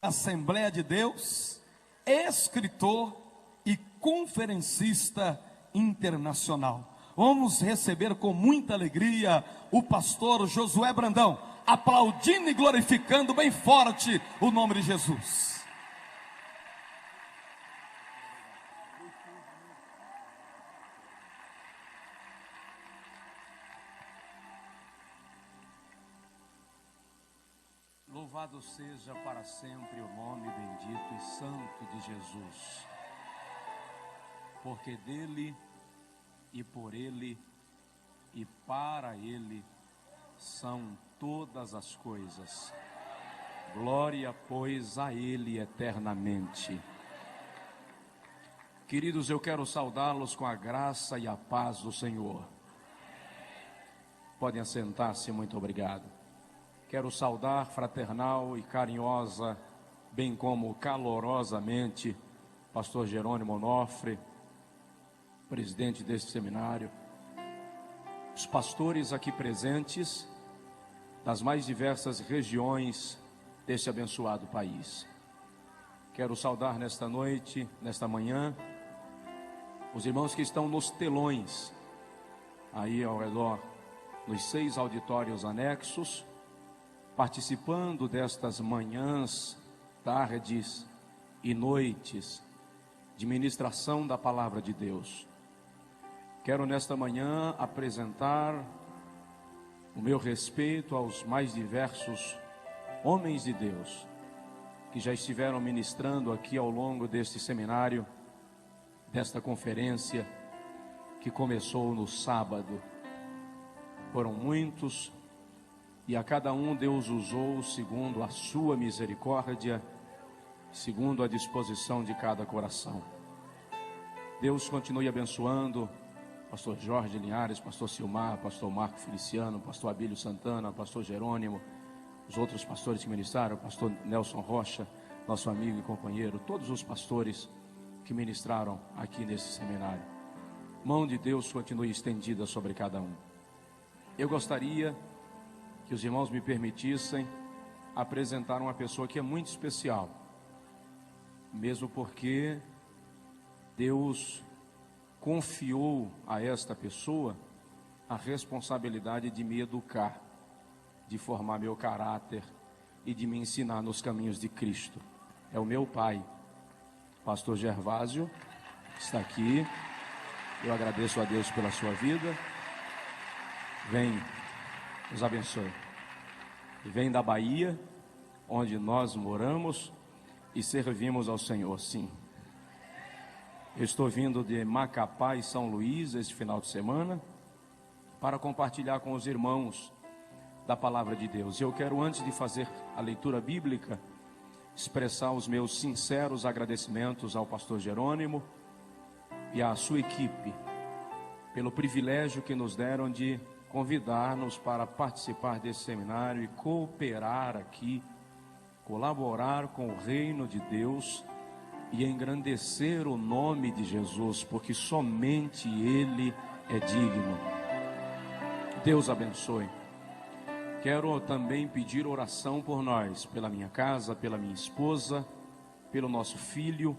Assembleia de Deus, escritor e conferencista internacional. Vamos receber com muita alegria o pastor Josué Brandão, aplaudindo e glorificando bem forte o nome de Jesus. Louvado seja para sempre o nome bendito e santo de Jesus, porque dele e por ele e para ele são todas as coisas. Glória, pois, a ele eternamente. Queridos, eu quero saudá-los com a graça e a paz do Senhor. Podem assentar-se, muito obrigado. Quero saudar fraternal e carinhosa, bem como calorosamente, pastor Jerônimo Onofre, presidente deste seminário, os pastores aqui presentes, das mais diversas regiões deste abençoado país. Quero saudar nesta noite, nesta manhã, os irmãos que estão nos telões, aí ao redor, nos 6 auditórios anexos, participando destas manhãs, tardes e noites de ministração da palavra de Deus. Quero nesta manhã apresentar o meu respeito aos mais diversos homens de Deus que já estiveram ministrando aqui ao longo deste seminário, desta conferência que começou no sábado. Foram muitos, e a cada um Deus usou segundo a sua misericórdia, segundo a disposição de cada coração. Deus continue abençoando pastor Jorge Linhares, pastor Silmar, pastor Marco Feliciano, pastor Abílio Santana, pastor Jerônimo, os outros pastores que ministraram, pastor Nelson Rocha, nosso amigo e companheiro, todos os pastores que ministraram aqui nesse seminário. Mão de Deus continue estendida sobre cada um. Eu gostaria que os irmãos me permitissem apresentar uma pessoa que é muito especial, mesmo porque Deus confiou a esta pessoa a responsabilidade de me educar, de formar meu caráter e de me ensinar nos caminhos de Cristo. É o meu pai, pastor Gervásio, que está aqui. Eu agradeço a Deus pela sua vida. Vem, nos abençoe. Vem da Bahia, onde nós moramos e servimos ao Senhor, sim. Eu estou vindo de Macapá e São Luís este final de semana para compartilhar com os irmãos da palavra de Deus. Eu quero, antes de fazer a leitura bíblica, expressar os meus sinceros agradecimentos ao pastor Jerônimo e à sua equipe pelo privilégio que nos deram de convidar-nos para participar desse seminário e cooperar aqui, colaborar com o reino de Deus e engrandecer o nome de Jesus, porque somente Ele é digno. Deus abençoe. Quero também pedir oração por nós, pela minha casa, pela minha esposa, pelo nosso filho,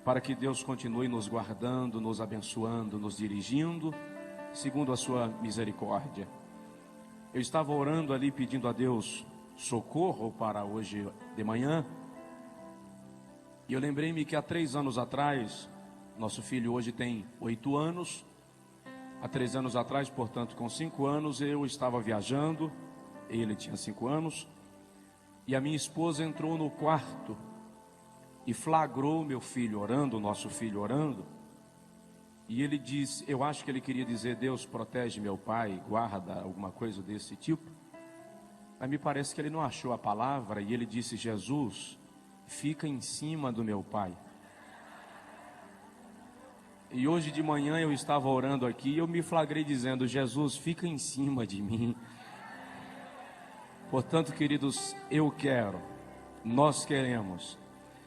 para que Deus continue nos guardando, nos abençoando, nos dirigindo, segundo a sua misericórdia. Eu estava orando ali, pedindo a Deus socorro para hoje de manhã, e eu lembrei-me que há 3 anos atrás, nosso filho hoje tem 8 anos, há 3 anos atrás, portanto com 5 anos, eu estava viajando, ele tinha 5 anos, e a minha esposa entrou no quarto e flagrou meu filho orando, nosso filho orando, e ele disse, eu acho que ele queria dizer, Deus protege meu pai, guarda, alguma coisa desse tipo, mas me parece que ele não achou a palavra, e ele disse, Jesus, fica em cima do meu pai. E hoje de manhã eu estava orando aqui, e eu me flagrei dizendo, Jesus, fica em cima de mim. Portanto, queridos, nós queremos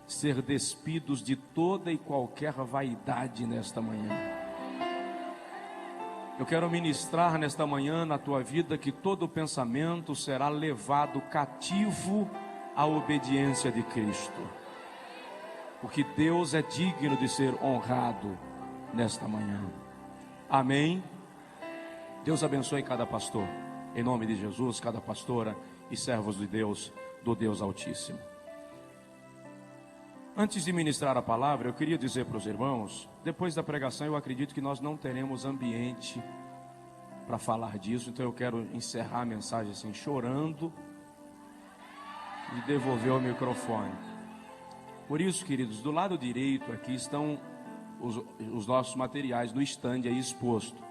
ser despidos de toda e qualquer vaidade nesta manhã. Eu quero ministrar nesta manhã na tua vida que todo pensamento será levado cativo a obediência de Cristo, porque Deus é digno de ser honrado nesta manhã. Amém? Deus abençoe cada pastor, em nome de Jesus, cada pastora e servos de Deus, do Deus Altíssimo. Antes de ministrar a palavra, eu queria dizer para os irmãos, depois da pregação eu acredito que nós não teremos ambiente para falar disso, então eu quero encerrar a mensagem assim, chorando e devolver o microfone. Por isso, queridos, do lado direito aqui estão os nossos materiais no stand aí exposto.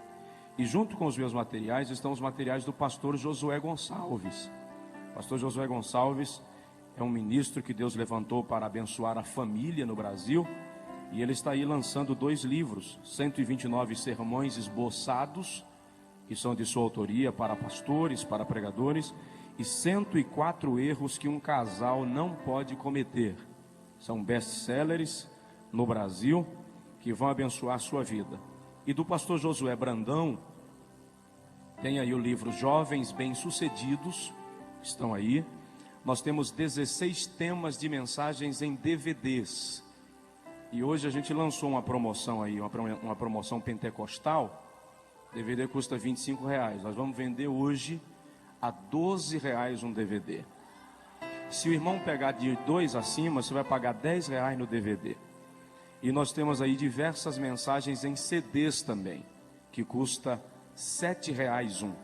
E junto com os meus materiais estão os materiais do pastor Josué Gonçalves. O pastor Josué Gonçalves é um ministro que Deus levantou para abençoar a família no Brasil. E ele está aí lançando 2 livros, 129 sermões esboçados, que são de sua autoria para pastores, para pregadores, e 104 erros que um casal não pode cometer. São best-sellers no Brasil, que vão abençoar a sua vida. E do pastor Josué Brandão, tem aí o livro Jovens Bem-Sucedidos, estão aí. Nós temos 16 temas de mensagens em DVDs. E hoje a gente lançou uma promoção aí, uma promoção pentecostal. DVD custa R$25. Nós vamos vender hoje a R$12 um DVD. Se o irmão pegar de 2 acima, você vai pagar R$10 no DVD. E nós temos aí diversas mensagens em CDs também, que custa R$7 um,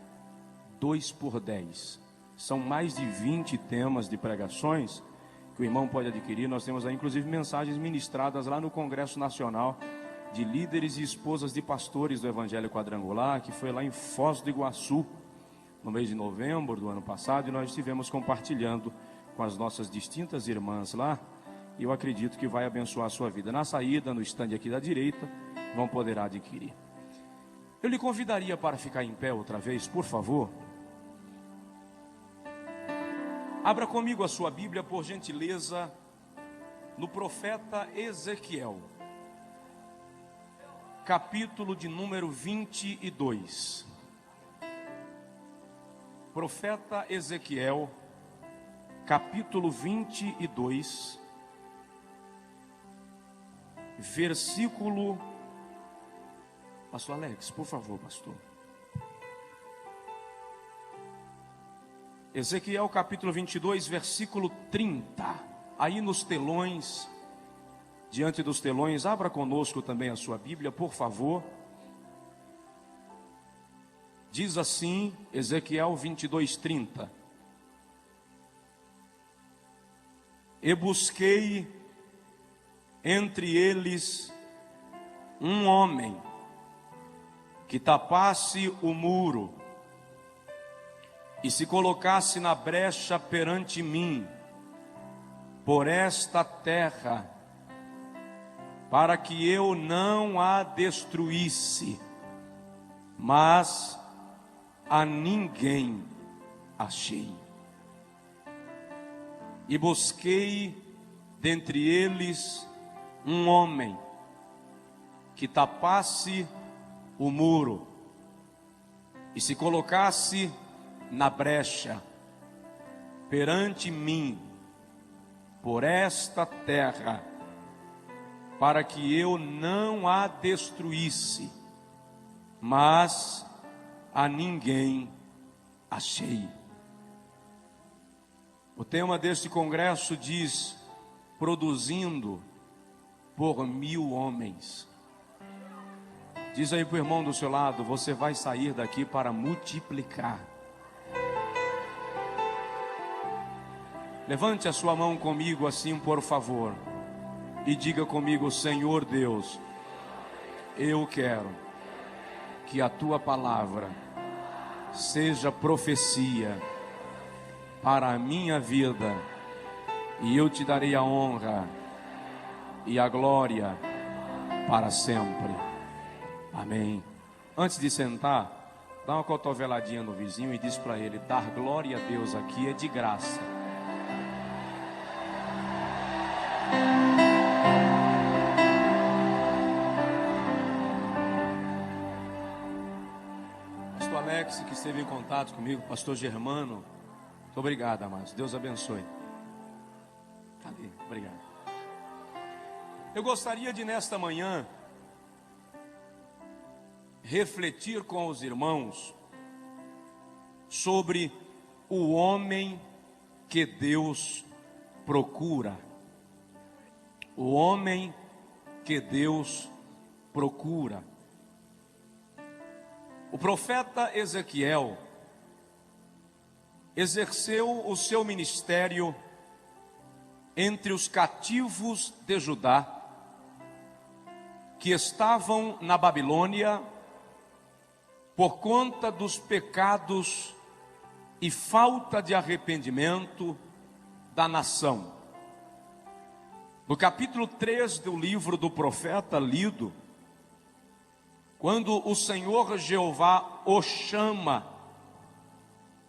2 por 10. São mais de 20 temas de pregações que o irmão pode adquirir. Nós temos aí inclusive mensagens ministradas lá no Congresso Nacional de líderes e esposas de pastores do Evangelho Quadrangular, que foi lá em Foz do Iguaçu, no mês de novembro do ano passado, e nós estivemos compartilhando com as nossas distintas irmãs lá, e eu acredito que vai abençoar a sua vida. Na saída, no estande aqui da direita, vão poder adquirir. Eu lhe convidaria para ficar em pé outra vez, por favor. Abra comigo a sua Bíblia, por gentileza, no profeta Ezequiel, capítulo de número 22. Profeta Ezequiel, capítulo 22, versículo... Pastor Alex, por favor, pastor. Ezequiel capítulo 22, versículo 30. Aí nos telões, diante dos telões, abra conosco também a sua Bíblia, por favor. Diz assim, Ezequiel 22, 30. E busquei entre eles um homem que tapasse o muro e se colocasse na brecha perante mim, por esta terra, para que eu não a destruísse, mas a ninguém achei. E busquei dentre eles um homem que tapasse o muro e se colocasse na brecha perante mim, por esta terra, para que eu não a destruísse, mas a ninguém achei. O tema deste congresso diz: produzindo por 1000 homens. Diz aí para o irmão do seu lado: você vai sair daqui para multiplicar. Levante a sua mão comigo assim, por favor, e diga comigo: Senhor Deus, eu quero que a tua palavra seja profecia para a minha vida, e eu te darei a honra e a glória para sempre. Amém. Antes de sentar, dá uma cotoveladinha no vizinho e diz para ele: dar glória a Deus aqui é de graça. Pastor Alex, que esteve em contato comigo, pastor Germano, muito obrigado, amados. Deus abençoe. Obrigado. Eu gostaria de, nesta manhã, refletir com os irmãos sobre o homem que Deus procura. O homem que Deus procura. O profeta Ezequiel exerceu o seu ministério entre os cativos de Judá, que estavam na Babilônia por conta dos pecados e falta de arrependimento da nação. No capítulo 3 do livro do profeta lido, quando o Senhor Jeová o chama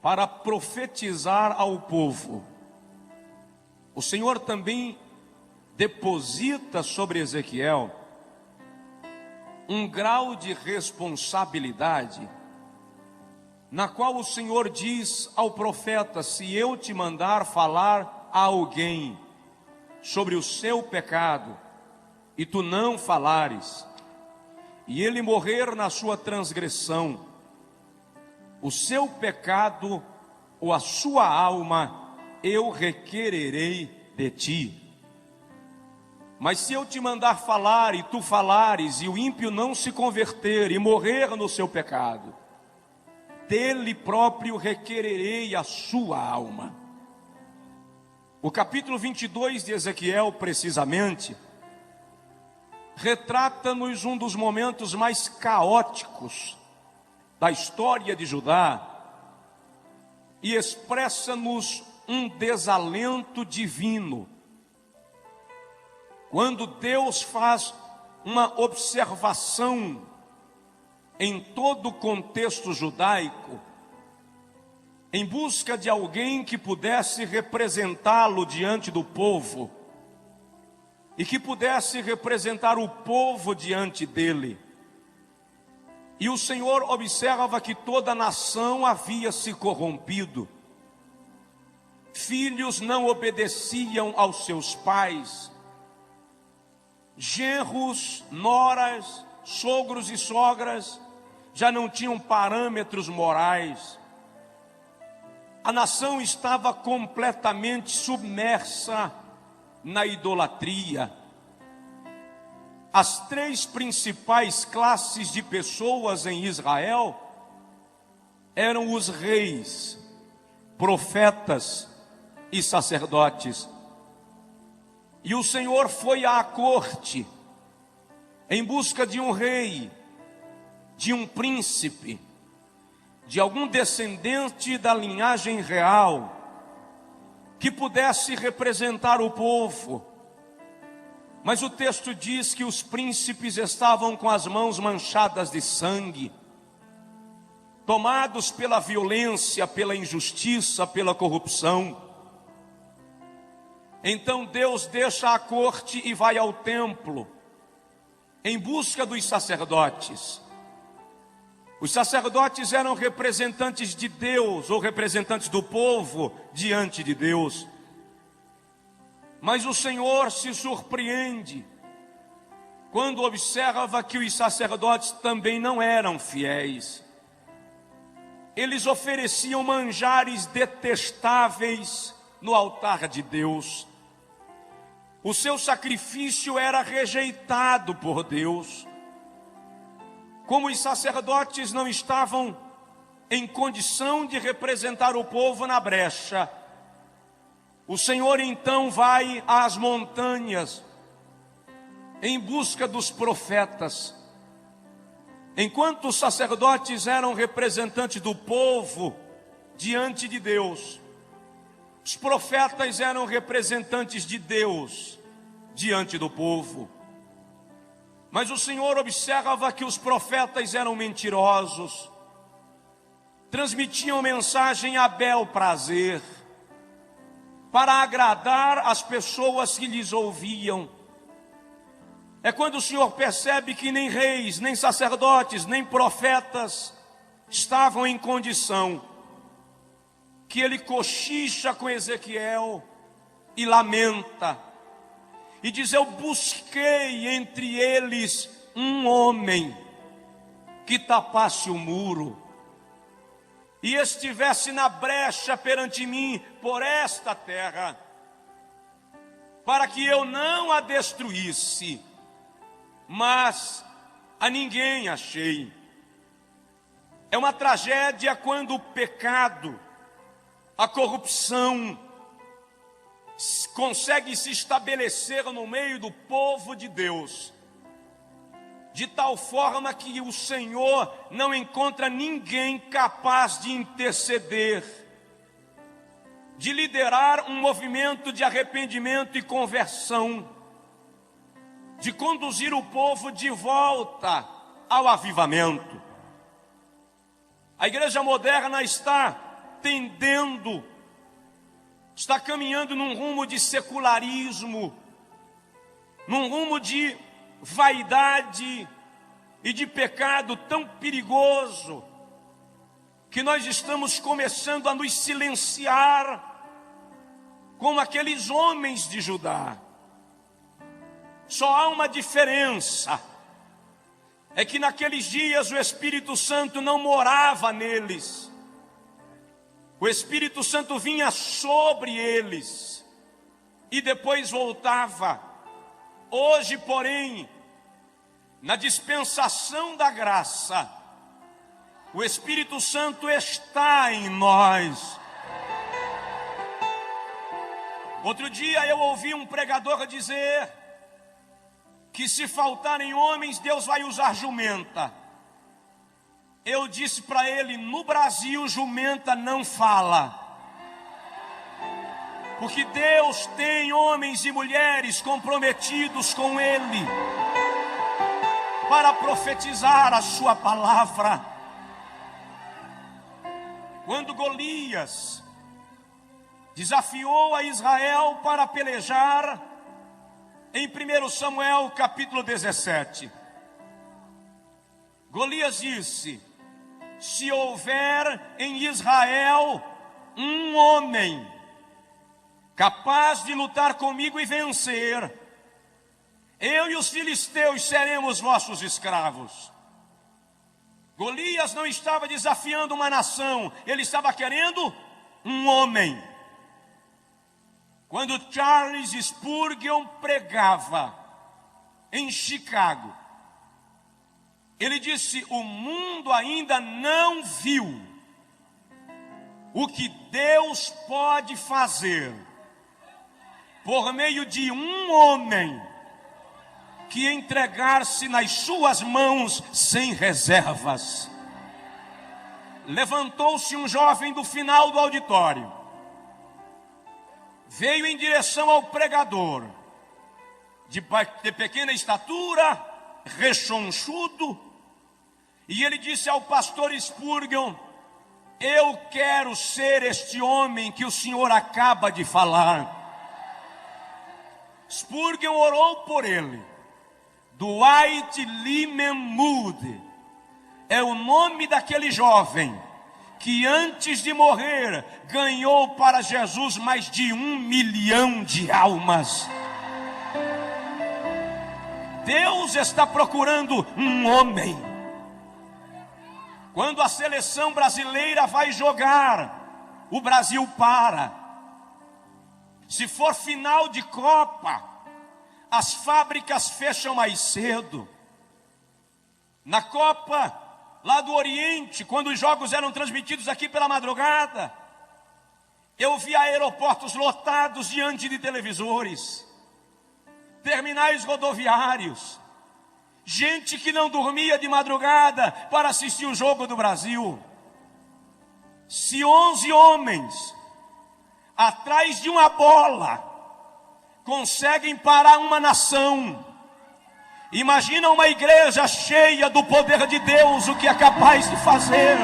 para profetizar ao povo, o Senhor também deposita sobre Ezequiel um grau de responsabilidade, na qual o Senhor diz ao profeta: se eu te mandar falar a alguém sobre o seu pecado, e tu não falares, e ele morrer na sua transgressão, o seu pecado ou a sua alma eu requererei de ti. Mas se eu te mandar falar e tu falares, e o ímpio não se converter e morrer no seu pecado, dele próprio requererei a sua alma. O capítulo 22 de Ezequiel, precisamente, retrata-nos um dos momentos mais caóticos da história de Judá e expressa-nos um desalento divino. Quando Deus faz uma observação em todo o contexto judaico, em busca de alguém que pudesse representá-lo diante do povo, e que pudesse representar o povo diante dele. E o Senhor observa que toda a nação havia se corrompido. Filhos não obedeciam aos seus pais, genros, noras, sogros e sogras já não tinham parâmetros morais. A nação estava completamente submersa na idolatria. As três principais classes de pessoas em Israel eram os reis, profetas e sacerdotes. E o Senhor foi à corte em busca de um rei, de um príncipe, de algum descendente da linhagem real, que pudesse representar o povo. Mas o texto diz que os príncipes estavam com as mãos manchadas de sangue, tomados pela violência, pela injustiça, pela corrupção. Então Deus deixa a corte e vai ao templo, em busca dos sacerdotes. Os sacerdotes eram representantes de Deus, ou representantes do povo diante de Deus. Mas o Senhor se surpreende quando observa que os sacerdotes também não eram fiéis. Eles ofereciam manjares detestáveis no altar de Deus. O seu sacrifício era rejeitado por Deus. Como os sacerdotes não estavam em condição de representar o povo na brecha, o Senhor então vai às montanhas em busca dos profetas. Enquanto os sacerdotes eram representantes do povo diante de Deus, os profetas eram representantes de Deus diante do povo. Mas o Senhor observa que os profetas eram mentirosos, transmitiam mensagem a bel prazer, para agradar as pessoas que lhes ouviam. É quando o Senhor percebe que nem reis, nem sacerdotes, nem profetas estavam em condição, que ele cochicha com Ezequiel e lamenta e diz: eu busquei entre eles um homem que tapasse o muro e estivesse na brecha perante mim por esta terra, para que eu não a destruísse, mas a ninguém achei. É uma tragédia quando o pecado, a corrupção, consegue se estabelecer no meio do povo de Deus, de tal forma que o Senhor não encontra ninguém capaz de interceder, de liderar um movimento de arrependimento e conversão, de conduzir o povo de volta ao avivamento. A igreja moderna está tendendo, está caminhando num rumo de secularismo, num rumo de vaidade e de pecado tão perigoso, que nós estamos começando a nos silenciar como aqueles homens de Judá. Só há uma diferença, é que naqueles dias o Espírito Santo não morava neles, o Espírito Santo vinha sobre eles e depois voltava. Hoje, porém, na dispensação da graça, o Espírito Santo está em nós. Outro dia eu ouvi um pregador dizer que se faltarem homens, Deus vai usar jumenta. Eu disse para ele: no Brasil, jumenta não fala, porque Deus tem homens e mulheres comprometidos com Ele para profetizar a sua palavra. Quando Golias desafiou a Israel para pelejar, em 1 Samuel capítulo 17, Golias disse: se houver em Israel um homem capaz de lutar comigo e vencer, eu e os filisteus seremos vossos escravos. Golias não estava desafiando uma nação, ele estava querendo um homem. Quando Charles Spurgeon pregava em Chicago, ele disse: o mundo ainda não viu o que Deus pode fazer por meio de um homem que entregar-se nas suas mãos sem reservas. Levantou-se um jovem do final do auditório, veio em direção ao pregador, de pequena estatura, rechonchudo, e ele disse ao pastor Spurgeon: eu quero ser este homem que o senhor acaba de falar. Spurgeon orou por ele. Dwight Lyman Moody é o nome daquele jovem que antes de morrer ganhou para Jesus mais de 1 milhão de almas. Deus está procurando um homem. Quando a seleção brasileira vai jogar, o Brasil para. Se for final de Copa, as fábricas fecham mais cedo. Na Copa lá do Oriente, quando os jogos eram transmitidos aqui pela madrugada, eu vi aeroportos lotados diante de televisores, terminais rodoviários, gente que não dormia de madrugada para assistir o jogo do Brasil. Se 11 homens atrás de uma bola conseguem parar uma nação, imagina uma igreja cheia do poder de Deus, o que é capaz de fazer.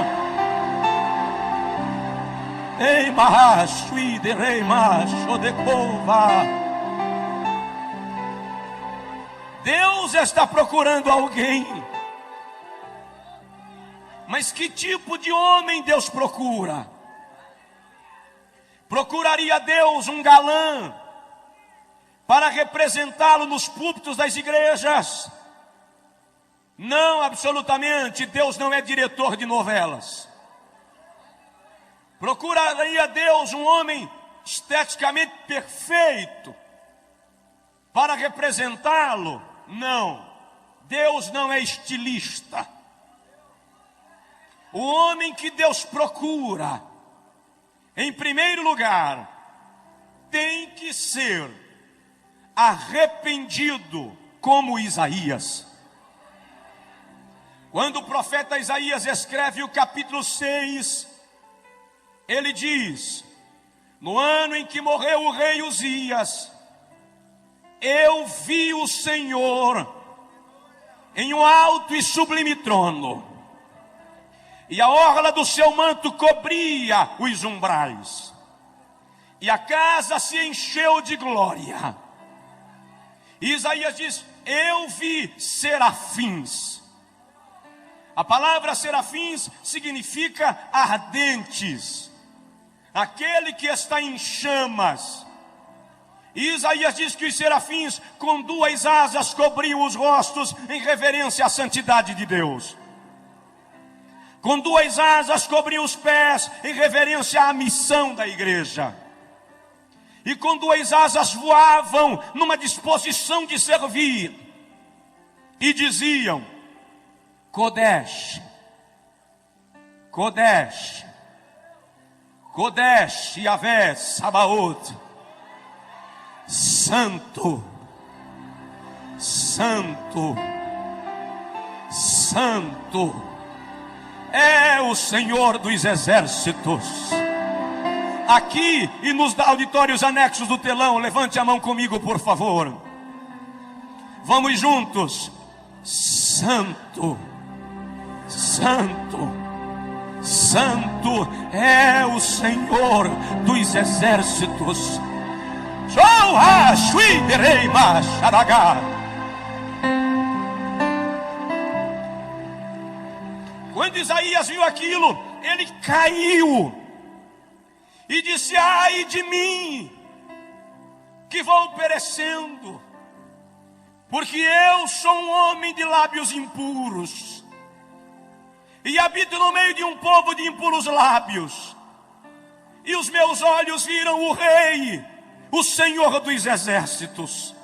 Ei, macho, rei macho de cova. Deus está procurando alguém. Mas que tipo de homem Deus procura? Procuraria Deus um galã para representá-lo nos púlpitos das igrejas. Não, absolutamente, Deus não é diretor de novelas. Procuraria Deus um homem esteticamente perfeito para representá-lo? Não, Deus não é estilista. O homem que Deus procura, em primeiro lugar, tem que ser arrependido como Isaías. Quando o profeta Isaías escreve o capítulo 6, ele diz: no ano em que morreu o rei Uzias, eu vi o Senhor em um alto e sublime trono, e a orla do seu manto cobria os umbrais, e a casa se encheu de glória. E Isaías diz: eu vi serafins. A palavra serafins significa ardentes, aquele que está em chamas. E Isaías diz que os serafins com duas asas cobriam os rostos em reverência à santidade de Deus. Com duas asas cobriam os pés em reverência à missão da igreja. E com duas asas voavam numa disposição de servir. E diziam: Kodesh, Kodesh, Kodesh, Yahvé, Sabaoth. Santo, Santo, Santo é o Senhor dos exércitos. Aqui e nos auditórios anexos do telão, levante a mão comigo, por favor. Vamos juntos. Santo, Santo, Santo é o Senhor dos exércitos. Quando Isaías viu aquilo, ele caiu e disse: ai de mim, que vou perecendo, porque eu sou um homem de lábios impuros, e habito no meio de um povo de impuros lábios, e os meus olhos viram o Rei, o Senhor dos exércitos.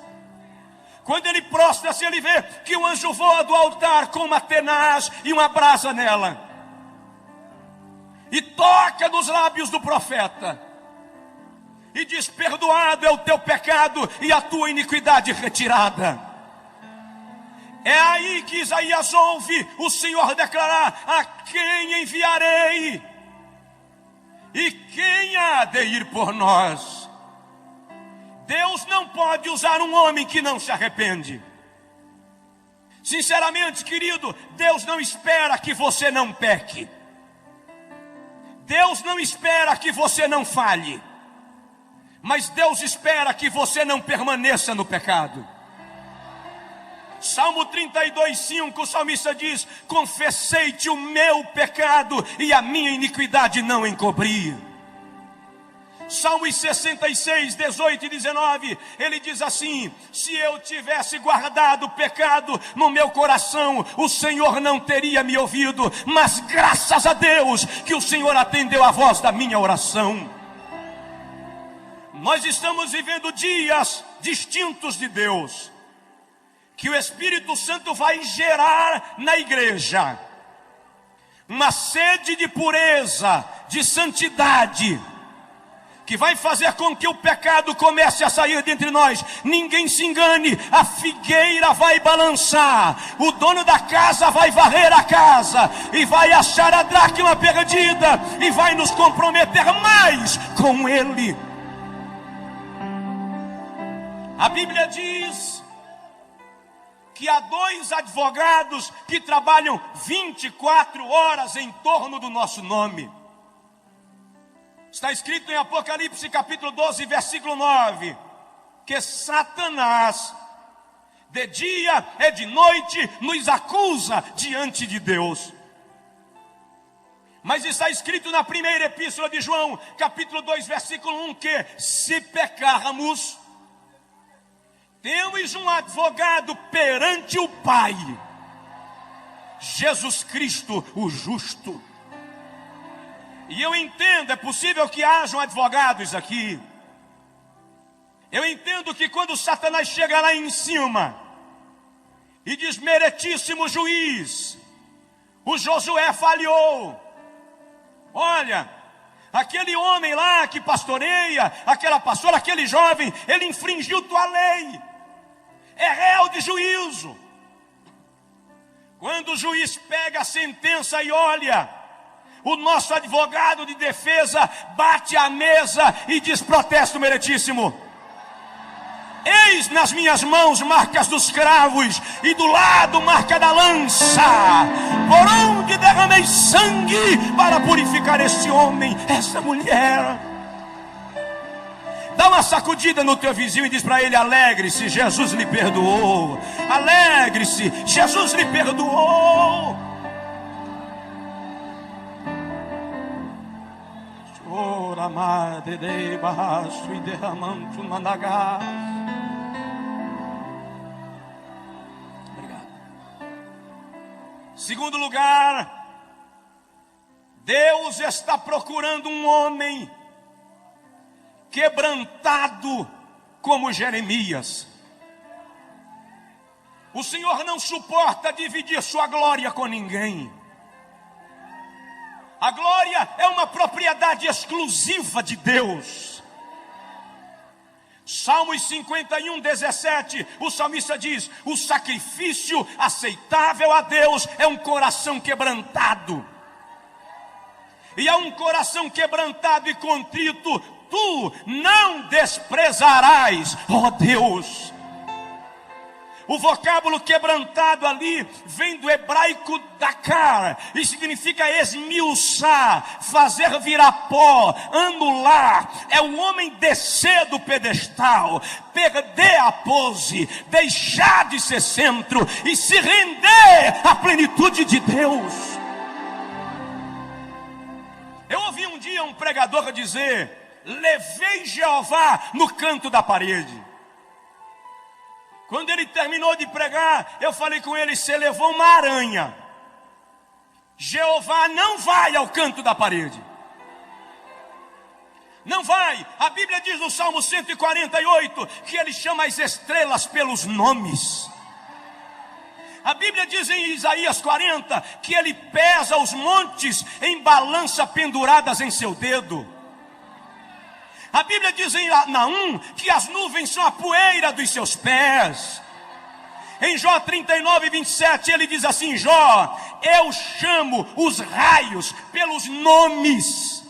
Quando ele prostra-se, ele vê que um anjo voa do altar com uma tenaz e uma brasa nela, e toca nos lábios do profeta, e diz: perdoado é o teu pecado e a tua iniquidade retirada. É aí que Isaías ouve o Senhor declarar: a quem enviarei? E quem há de ir por nós? Deus não pode usar um homem que não se arrepende. Sinceramente, querido, Deus não espera que você não peque. Deus não espera que você não falhe. Mas Deus espera que você não permaneça no pecado. Salmo 32:5, o salmista diz: confessei-te o meu pecado e a minha iniquidade não encobri. Salmos 66, 18 e 19, ele diz assim: se eu tivesse guardado o pecado no meu coração, o Senhor não teria me ouvido, mas graças a Deus que o Senhor atendeu a voz da minha oração. Nós estamos vivendo dias distintos de Deus, que o Espírito Santo vai gerar na igreja uma sede de pureza, de santidade, que vai fazer com que o pecado comece a sair dentre nós. Ninguém se engane, a figueira vai balançar, o dono da casa vai varrer a casa, e vai achar a dracma perdida, e vai nos comprometer mais com ele. A Bíblia diz que há dois advogados que trabalham 24 horas em torno do nosso nome. Está escrito em Apocalipse capítulo 12, versículo 9, que Satanás, de dia e de noite, nos acusa diante de Deus. Mas está escrito na primeira epístola de João, capítulo 2, versículo 1, que se pecarmos, Temos um advogado perante o Pai, Jesus Cristo, o justo. E eu entendo, é possível que hajam advogados aqui. Eu entendo que quando Satanás chega lá em cima e diz: meritíssimo juiz, o Josué falhou. Olha, aquele homem lá que pastoreia, aquela pastora, aquele jovem, ele infringiu tua lei. É réu de juízo. Quando o juiz pega a sentença e olha, o nosso advogado de defesa bate a mesa e diz: protesto meritíssimo. Eis nas minhas mãos marcas dos cravos e do lado marca da lança, por onde derramei sangue para purificar este homem, essa mulher. Dá uma sacudida no teu vizinho e diz para ele: alegre-se, Jesus lhe perdoou. Alegre-se, Jesus lhe perdoou. Ora madre de baixo e derramando managás. Obrigado. Segundo lugar, Deus está procurando um homem quebrantado como Jeremias. O Senhor não suporta dividir sua glória com ninguém. A glória é uma propriedade exclusiva de Deus. Salmos 51, 17, o salmista diz: o sacrifício aceitável a Deus é um coração quebrantado. E a um coração quebrantado e contrito tu não desprezarás, ó Deus. O vocábulo quebrantado ali vem do hebraico dakar e significa esmiuçar, fazer virar pó, anular. É o homem descer do pedestal, perder a pose, deixar de ser centro e se render à plenitude de Deus. Eu ouvi um dia um pregador dizer: levei Jeová no canto da parede. Quando ele terminou de pregar, eu falei com ele: você levou uma aranha. Jeová não vai ao canto da parede. Não vai. A Bíblia diz no Salmo 148 que ele chama as estrelas pelos nomes. A Bíblia diz em Isaías 40 que ele pesa os montes em balança penduradas em seu dedo. A Bíblia diz em Naum que as nuvens são a poeira dos seus pés. Em Jó 39, 27 ele diz assim: Jó, eu chamo os raios pelos nomes.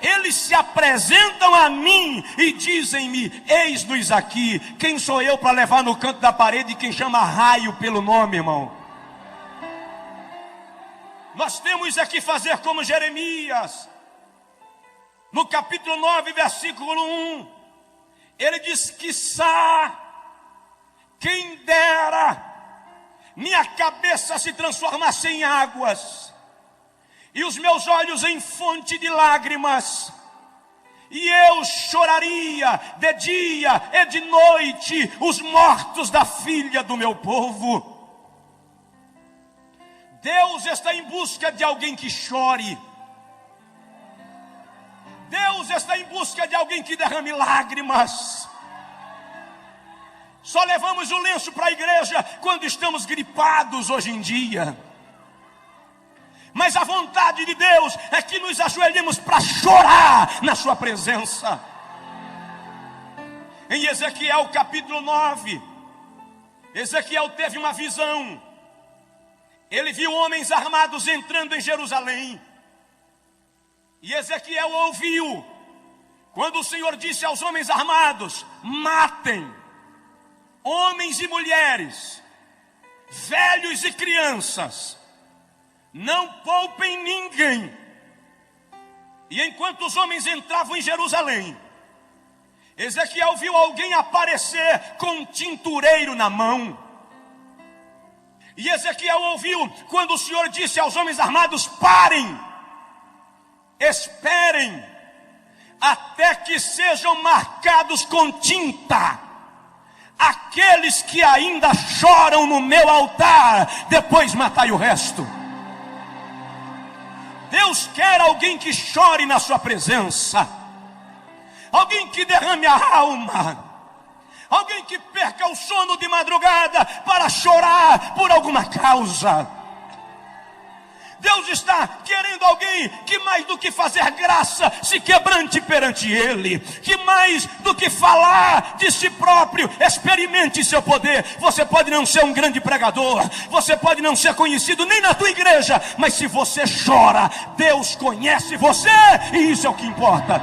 Eles se apresentam a mim e dizem-me: eis-nos aqui. Quem sou eu para levar no canto da parede quem chama raio pelo nome, irmão? Nós temos aqui fazer como Jeremias. No capítulo 9, versículo 1, ele diz: quiçá, quem dera, minha cabeça se transformasse em águas, e os meus olhos em fonte de lágrimas, e eu choraria de dia e de noite os mortos da filha do meu povo. Deus está em busca de alguém que chore. Deus está em busca de alguém que derrame lágrimas. Só levamos o lenço para a igreja quando estamos gripados hoje em dia. Mas a vontade de Deus é que nos ajoelhemos para chorar na sua presença. Em Ezequiel capítulo 9, Ezequiel teve uma visão. Ele viu homens armados entrando em Jerusalém. E Ezequiel ouviu quando o Senhor disse aos homens armados: matem homens e mulheres, velhos e crianças, não poupem ninguém. E enquanto os homens entravam em Jerusalém, Ezequiel viu alguém aparecer com um tintureiro na mão. E Ezequiel ouviu quando o Senhor disse aos homens armados: parem, esperem até que sejam marcados com tinta aqueles que ainda choram no meu altar, depois matai o resto. Deus quer alguém que chore na sua presença, alguém que derrame a alma, alguém que perca o sono de madrugada para chorar por alguma causa. Deus está querendo alguém que mais do que fazer graça, se quebrante perante Ele, que mais do que falar de si próprio, experimente seu poder. Você pode não ser um grande pregador, você pode não ser conhecido nem na tua igreja, mas se você chora, Deus conhece você, e isso é o que importa.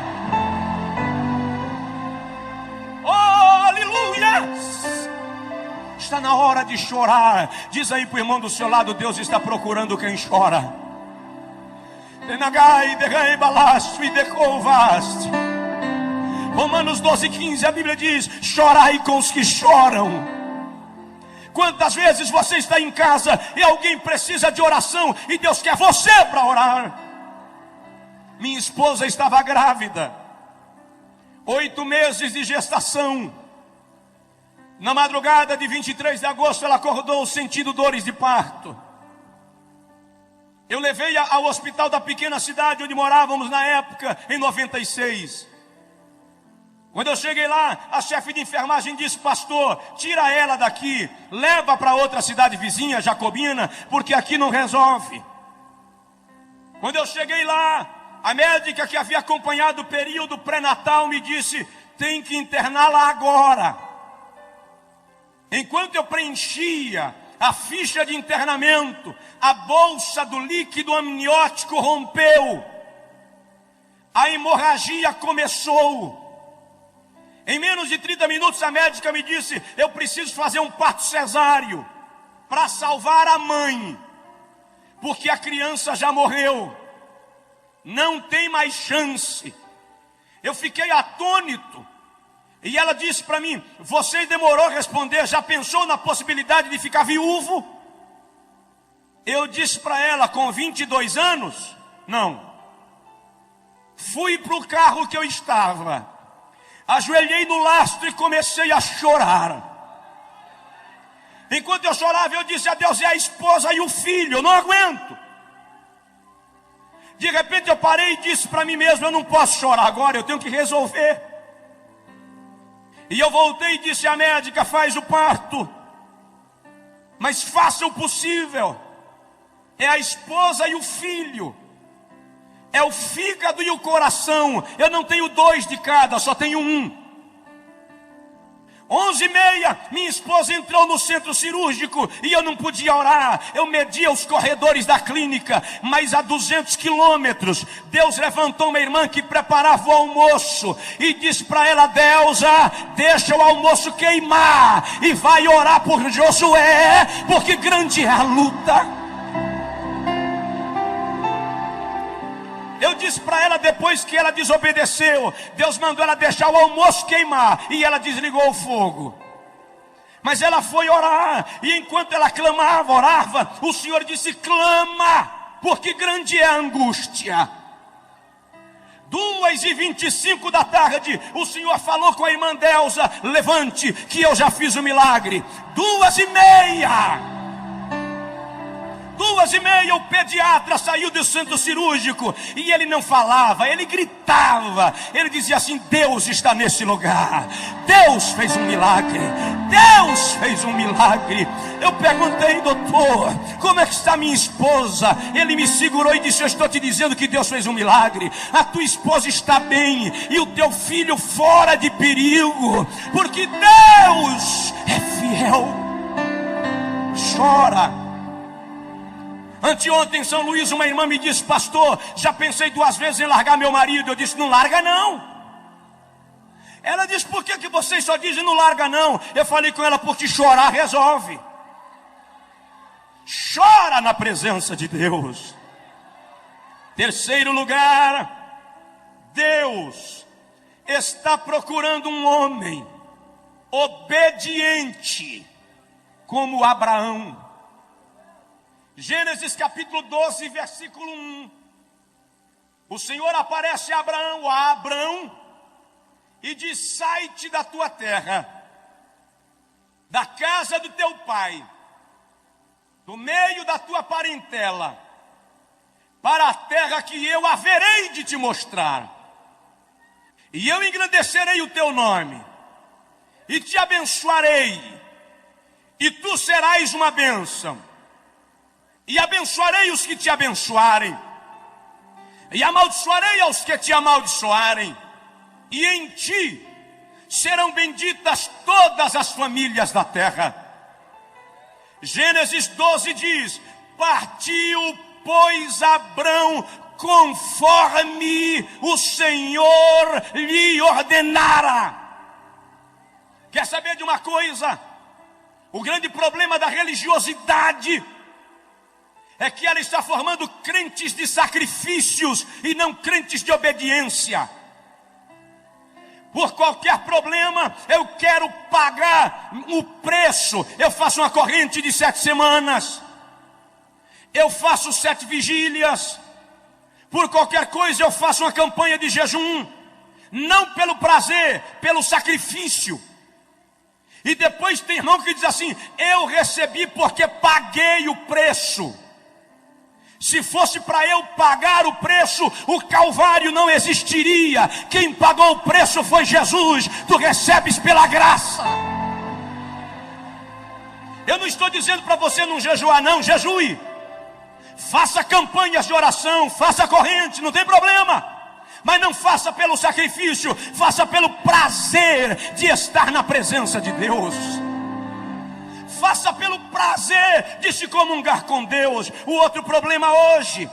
Oh, aleluia! Está na hora de chorar. Diz aí para o irmão do seu lado: Deus está procurando quem chora. Romanos 12:15, a Bíblia diz: chorai com os que choram. Quantas vezes você está em casa e alguém precisa de oração e Deus quer você para orar? Minha esposa estava grávida, 8 meses de gestação. Na madrugada de 23 de agosto, ela acordou sentindo dores de parto. Eu levei-a ao hospital da pequena cidade onde morávamos na época, em 96. Quando eu cheguei lá, a chefe de enfermagem disse: pastor, tira ela daqui, leva para outra cidade vizinha, Jacobina, porque aqui não resolve. Quando eu cheguei lá, a médica que havia acompanhado o período pré-natal me disse: tem que interná-la agora. Enquanto eu preenchia a ficha de internamento, a bolsa do líquido amniótico rompeu. A hemorragia começou. Em menos de 30 minutos a médica me disse: eu preciso fazer um parto cesáreo para salvar a mãe, porque a criança já morreu. Não tem mais chance. Eu fiquei atônito. E ela disse para mim: você demorou a responder, já pensou na possibilidade de ficar viúvo? Eu disse para ela: com 22 anos, não. Fui para o carro que eu estava, ajoelhei no lastro e comecei a chorar. Enquanto eu chorava, eu disse a Deus: é a esposa e o filho, eu não aguento. De repente eu parei e disse para mim mesmo: eu não posso chorar agora, eu tenho que resolver. E eu voltei e disse à médica: faz o parto, mas faça o possível. É a esposa e o filho, é o fígado e o coração. Eu não tenho 2 de cada, só tenho um. 11h30, minha esposa entrou no centro cirúrgico e eu não podia orar. Eu media os corredores da clínica, mas a 200 quilômetros, Deus levantou uma irmã que preparava o almoço e disse para ela: Deusa, deixa o almoço queimar e vai orar por Josué, porque grande é a luta. Eu disse para ela, depois que ela desobedeceu, Deus mandou ela deixar o almoço queimar, e ela desligou o fogo. Mas ela foi orar, e enquanto ela clamava, orava, o Senhor disse: clama, porque grande é a angústia. 2h25 da tarde, o Senhor falou com a irmã Deusa: levante, que eu já fiz o milagre. 2h30, o pediatra saiu do centro cirúrgico e ele não falava, ele gritava, ele dizia assim: Deus está nesse lugar, Deus fez um milagre, Deus fez um milagre. Eu perguntei: doutor, como é que está minha esposa? Ele me segurou e disse: eu estou te dizendo que Deus fez um milagre, a tua esposa está bem e o teu filho fora de perigo, porque Deus é fiel. Chora. Anteontem em São Luís, uma irmã me disse: pastor, já pensei 2 vezes em largar meu marido. Eu disse: não larga não. Ela disse: por que vocês só dizem não larga não? Eu falei com ela: porque chorar resolve. Chora na presença de Deus. Terceiro lugar, Deus está procurando um homem obediente como Abraão. Gênesis capítulo 12, versículo 1. O Senhor aparece a Abraão, e diz: sai-te da tua terra, da casa do teu pai, do meio da tua parentela, para a terra que eu haverei de te mostrar. E eu engrandecerei o teu nome, e te abençoarei, e tu serás uma bênção. E abençoarei os que te abençoarem, e amaldiçoarei aos que te amaldiçoarem. E em ti serão benditas todas as famílias da terra. Gênesis 12 diz: partiu, pois, Abrão conforme o Senhor lhe ordenara. Quer saber de uma coisa? O grande problema da religiosidade é que ela está formando crentes de sacrifícios e não crentes de obediência. Por qualquer problema, eu quero pagar o preço. Eu faço uma corrente de 7 semanas. Eu faço 7 vigílias. Por qualquer coisa, eu faço uma campanha de jejum. Não pelo prazer, pelo sacrifício. E depois tem irmão que diz assim: eu recebi porque paguei o preço. Se fosse para eu pagar o preço, o Calvário não existiria. Quem pagou o preço foi Jesus. Tu recebes pela graça. Eu não estou dizendo para você não jejuar, não. Jejue. Faça campanhas de oração, faça corrente, não tem problema. Mas não faça pelo sacrifício, faça pelo prazer de estar na presença de Deus. Faça pelo prazer de se comungar com Deus. O outro problema hoje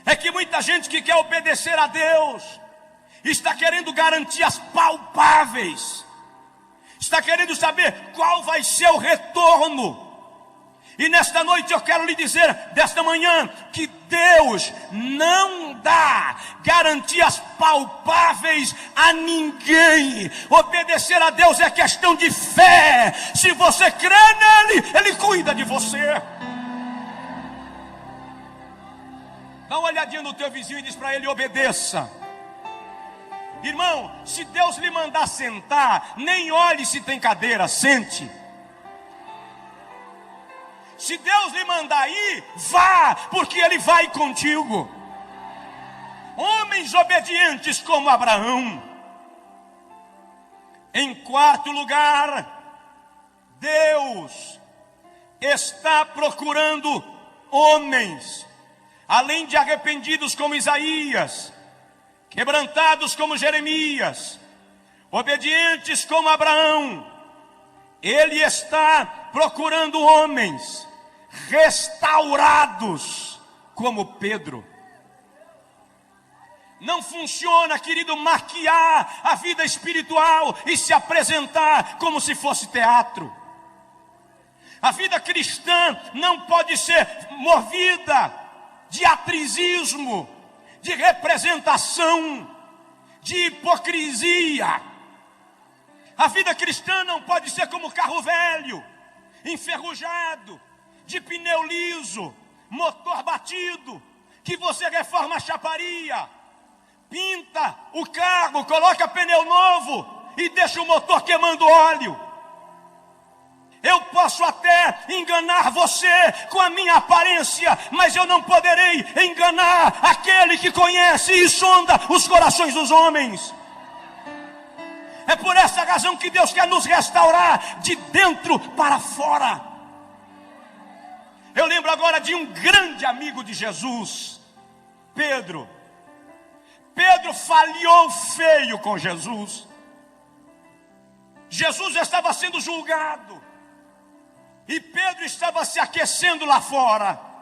é que muita gente que quer obedecer a Deus está querendo garantias palpáveis, está querendo saber qual vai ser o retorno. E nesta noite eu quero lhe dizer, desta manhã, que Deus não dá garantias palpáveis a ninguém. Obedecer a Deus é questão de fé. Se você crê nele, ele cuida de você. Dá uma olhadinha no teu vizinho e diz para ele: obedeça. Irmão, se Deus lhe mandar sentar, nem olhe se tem cadeira, sente. Se Deus lhe mandar ir, vá, porque Ele vai contigo. Homens obedientes como Abraão. Em quarto lugar, Deus está procurando homens, além de arrependidos como Isaías, quebrantados como Jeremias, obedientes como Abraão. Ele está procurando homens restaurados como Pedro. Não funciona, querido, maquiar a vida espiritual e se apresentar como se fosse teatro. A vida cristã não pode ser movida de atrizismo, de representação, de hipocrisia. A vida cristã não pode ser como carro velho, enferrujado, de pneu liso, motor batido, que você reforma a chaparia, pinta o carro, coloca pneu novo e deixa o motor queimando óleo. Eu posso até enganar você com a minha aparência, mas eu não poderei enganar aquele que conhece e sonda os corações dos homens. É por essa razão que Deus quer nos restaurar de dentro para fora. Eu lembro agora de um grande amigo de Jesus, Pedro. Pedro falhou feio com Jesus. Jesus estava sendo julgado e Pedro estava se aquecendo lá fora.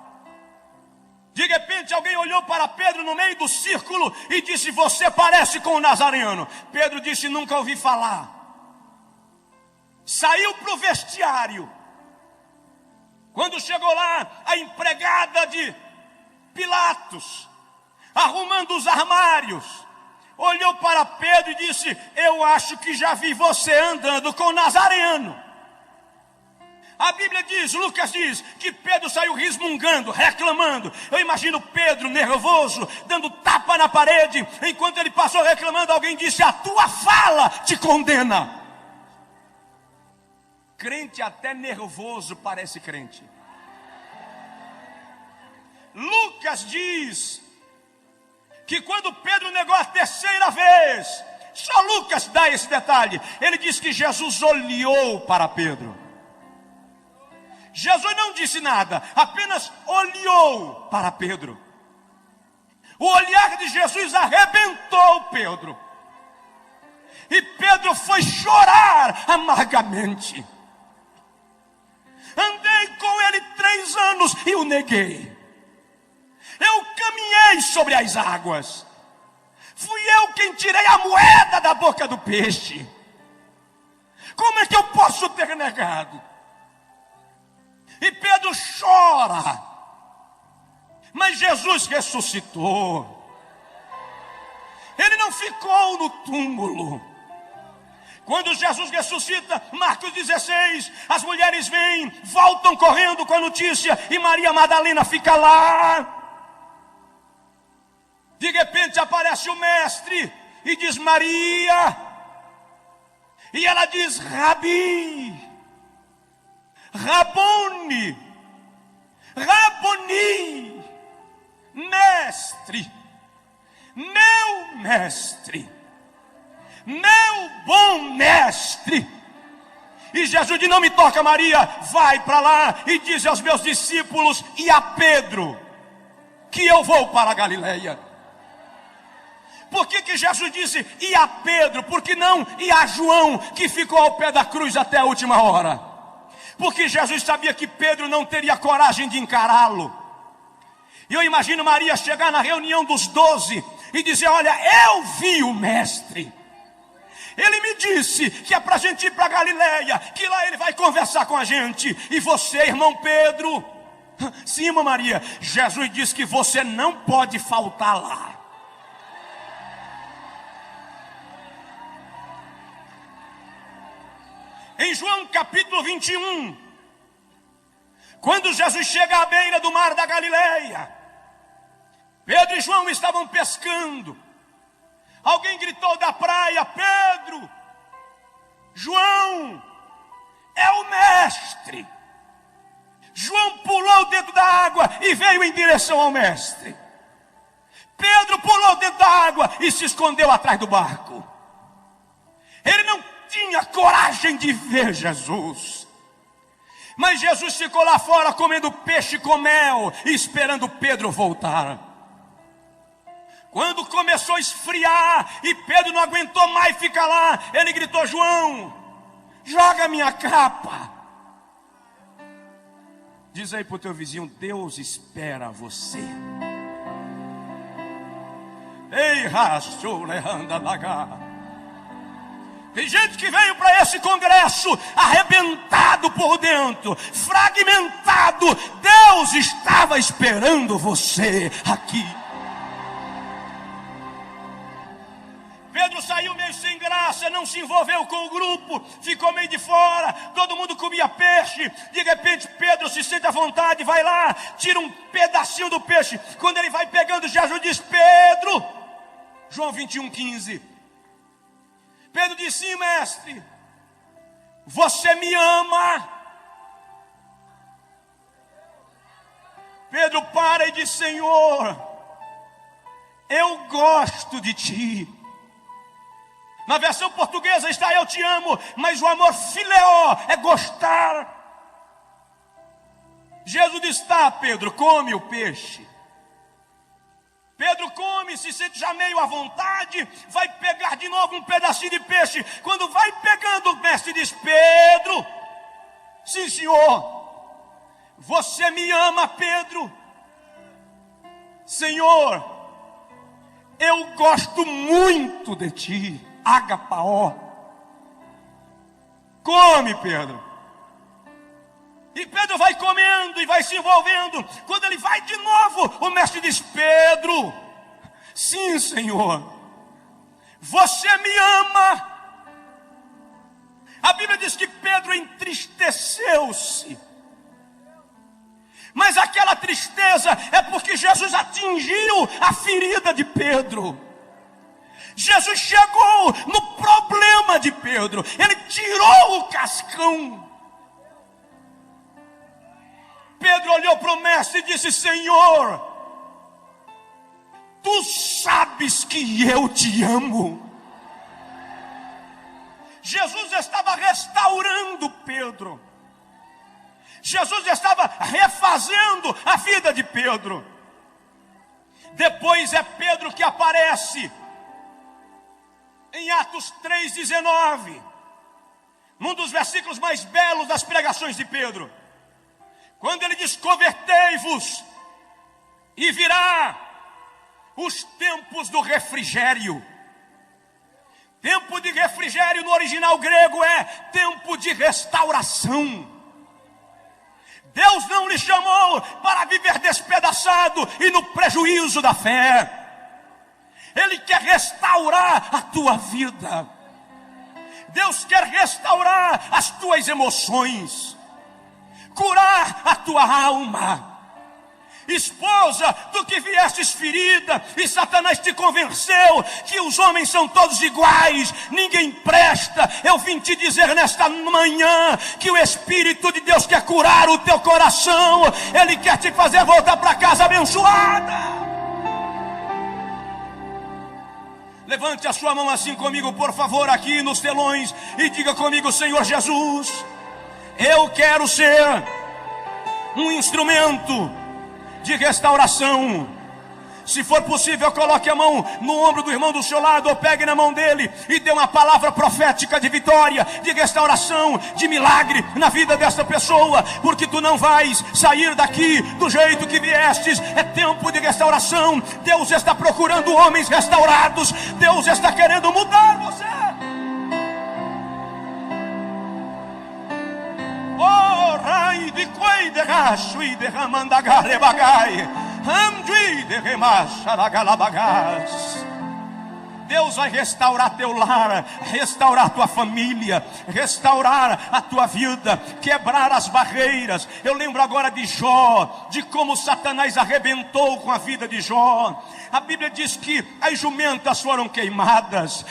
De repente alguém olhou para Pedro no meio do círculo e disse: você parece com o Nazareno. Pedro disse: nunca ouvi falar. Saiu para o vestiário. Quando chegou lá, a empregada de Pilatos, arrumando os armários, olhou para Pedro e disse: eu acho que já vi você andando com o Nazareno. A Bíblia diz, Lucas diz, que Pedro saiu resmungando, reclamando. Eu imagino Pedro nervoso, dando tapa na parede. Enquanto ele passou reclamando, alguém disse: a tua fala te condena. Crente até nervoso parece crente. Lucas diz que quando Pedro negou a terceira vez, só Lucas dá esse detalhe, ele diz que Jesus olhou para Pedro. Jesus não disse nada, apenas olhou para Pedro. O olhar de Jesus arrebentou Pedro. E Pedro foi chorar amargamente. Andei com ele 3 anos e o neguei. Eu caminhei sobre as águas. Fui eu quem tirei a moeda da boca do peixe. Como é que eu posso ter negado? E Pedro chora. Mas Jesus ressuscitou. Ele não ficou no túmulo. Quando Jesus ressuscita, Marcos 16, as mulheres vêm, voltam correndo com a notícia, e Maria Madalena fica lá. De repente aparece o mestre e diz Maria, e ela diz Rabi, Rabone, Raboni, mestre, meu mestre, meu bom mestre. E Jesus diz, não me toca Maria, vai para lá e diz aos meus discípulos e a Pedro que eu vou para a Galileia. Por que Jesus disse e a Pedro? Por que não e a João, que ficou ao pé da cruz até a última hora? Porque Jesus sabia que Pedro não teria coragem de encará-lo. E eu imagino Maria chegar na reunião dos 12 e dizer, olha, eu vi o mestre. Ele me disse que é para a gente ir para Galileia, que lá ele vai conversar com a gente. E você, irmão Pedro? Sim, irmã Maria, Jesus disse que você não pode faltar lá. Em João capítulo 21, quando Jesus chega à beira do mar da Galileia, Pedro e João estavam pescando. Alguém gritou da praia, Pedro, João, é o mestre. João pulou dentro da água e veio em direção ao mestre. Pedro pulou dentro da água e se escondeu atrás do barco. Ele não tinha coragem de ver Jesus. Mas Jesus ficou lá fora comendo peixe com mel e esperando Pedro voltar. Quando começou a esfriar e Pedro não aguentou mais ficar lá, ele gritou, João, joga minha capa. Diz aí pro teu vizinho, Deus espera você. Ei, rachou, anda lagar. Tem gente que veio para esse congresso arrebentado por dentro, fragmentado. Deus estava esperando você aqui. Pedro saiu meio sem graça, não se envolveu com o grupo, ficou meio de fora, todo mundo comia peixe. De repente Pedro se sente à vontade, vai lá, tira um pedacinho do peixe. Quando ele vai pegando, Jesus diz, Pedro, João 21:15. Pedro disse, sim, mestre, você me ama? Pedro para e diz, Senhor, eu gosto de ti. Na versão portuguesa está eu te amo, mas o amor fileó é gostar. Jesus disse, tá, Pedro, come o peixe. Pedro come, se sente já meio à vontade, vai pegar de novo um pedacinho de peixe. Quando vai pegando, o mestre diz, Pedro, sim senhor, você me ama, Pedro? Senhor, eu gosto muito de ti, agapaó. Come, Pedro. E Pedro vai comendo e vai se envolvendo. Quando ele vai de novo, o mestre diz, Pedro, sim, Senhor, você me ama? A Bíblia diz que Pedro entristeceu-se. Mas aquela tristeza é porque Jesus atingiu a ferida de Pedro. Jesus chegou no problema de Pedro. Ele tirou o cascão. Pedro olhou para o mestre e disse: Senhor, tu sabes que eu te amo. Jesus estava restaurando Pedro. Jesus estava refazendo a vida de Pedro. Depois é Pedro que aparece em Atos 3,19, num dos versículos mais belos das pregações de Pedro, quando ele diz: convertei-vos e virá os tempos do refrigério. Tempo de refrigério no original grego é tempo de restauração. Deus não lhe chamou para viver despedaçado e no prejuízo da fé. Ele quer restaurar a tua vida. Deus quer restaurar as tuas emoções, curar a tua alma. Esposa, tu que viestes ferida e Satanás te convenceu que os homens são todos iguais, ninguém presta, eu vim te dizer nesta manhã que o Espírito de Deus quer curar o teu coração. Ele quer te fazer voltar para casa abençoada. Levante a sua mão assim comigo, por favor, aqui nos telões, e diga comigo: Senhor Jesus, eu quero ser um instrumento de restauração. Se for possível, coloque a mão no ombro do irmão do seu lado, ou pegue na mão dele e dê uma palavra profética de vitória, de restauração, de milagre na vida dessa pessoa, porque tu não vais sair daqui do jeito que viestes. É tempo de restauração. Deus está procurando homens restaurados. Deus está querendo mudar você. Oh, rai de coi de racho e de ramandagare bagai. Deus vai restaurar teu lar, restaurar tua família, restaurar a tua vida, quebrar as barreiras. Eu lembro agora de Jó, de como Satanás arrebentou com a vida de Jó. A Bíblia diz que as jumentas foram queimadas,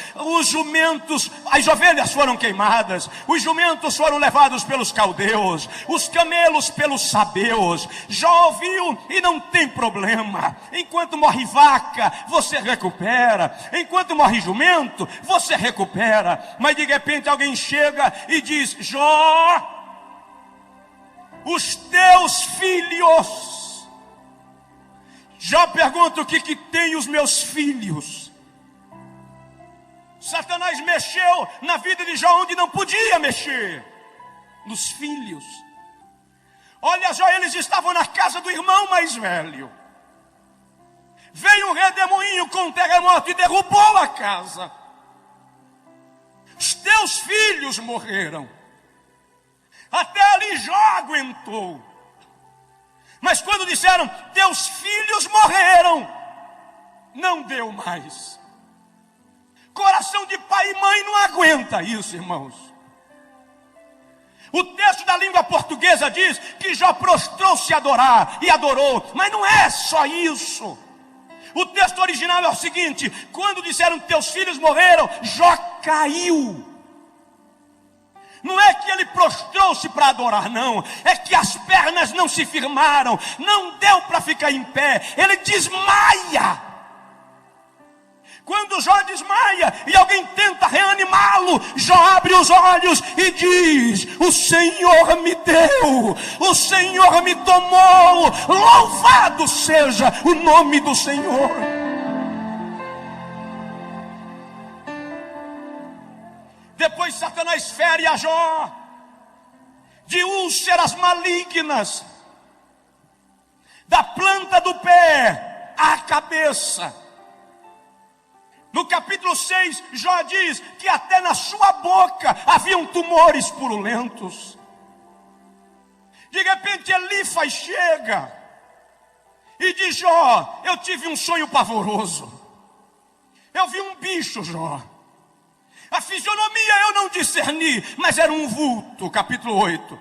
as ovelhas foram queimadas, os jumentos foram levados pelos caldeus, os camelos pelos sabeus. Jó ouviu e não tem problema. Enquanto morre vaca, você recupera. Enquanto morre jumento, você recupera. Mas de repente alguém chega e diz: Jó, os teus filhos. Jó pergunta: o que tem os meus filhos? Satanás mexeu na vida de Jó onde não podia mexer, nos filhos. Olha, Jó, eles estavam na casa do irmão mais velho. Veio um redemoinho com um terremoto e derrubou a casa. Os teus filhos morreram. Até ali Jó aguentou. Mas quando disseram: teus filhos morreram, não deu mais. Coração de pai e mãe não aguenta isso, irmãos. O texto da língua portuguesa diz que Jó prostrou-se a adorar, e adorou. Mas não é só isso. O texto original é o seguinte: quando disseram teus filhos morreram, Jó caiu. Não é que ele prostrou-se para adorar, não. É que as pernas não se firmaram, não deu para ficar em pé. Ele desmaia. Quando Jó desmaia e alguém tenta reanimá-lo, Jó abre os olhos e diz: o Senhor me deu, o Senhor me tomou, louvado seja o nome do Senhor. Depois Satanás fere a Jó de úlceras malignas, da planta do pé à cabeça. No capítulo 6, Jó diz que até na sua boca haviam tumores purulentos. De repente Elifas chega e diz: Jó, eu tive um sonho pavoroso. Eu vi um bicho, Jó. A fisionomia eu não discerni, mas era um vulto. Capítulo 8.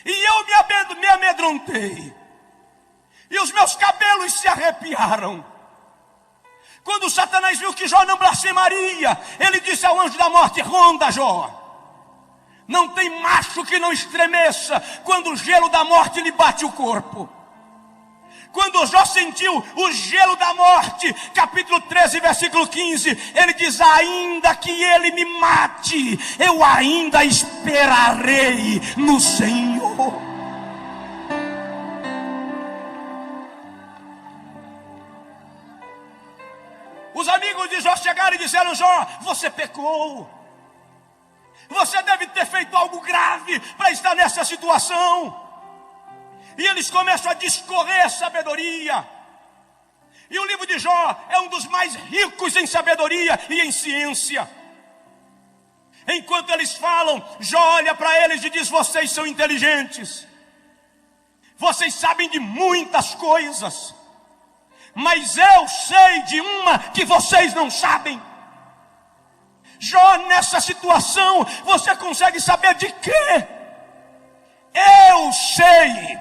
E eu me amedrontei, e os meus cabelos se arrepiaram. Quando Satanás viu que Jó não blasfemaria, ele disse ao anjo da morte: ronda, Jó, Não tem macho que não estremeça quando o gelo da morte lhe bate o corpo. Quando Jó sentiu o gelo da morte, capítulo 13, versículo 15, ele diz: ainda que ele me mate, eu ainda esperarei no Senhor. Os amigos de Jó chegaram e disseram: Jó, você pecou. Você deve ter feito algo grave para estar nessa situação. E eles começam a discorrer sabedoria. E o livro de Jó é um dos mais ricos em sabedoria e em ciência. Enquanto eles falam, Jó olha para eles e diz: vocês são inteligentes. Vocês sabem de muitas coisas. Mas eu sei de uma que vocês não sabem. Jó, nessa situação, você consegue saber de quê? Eu sei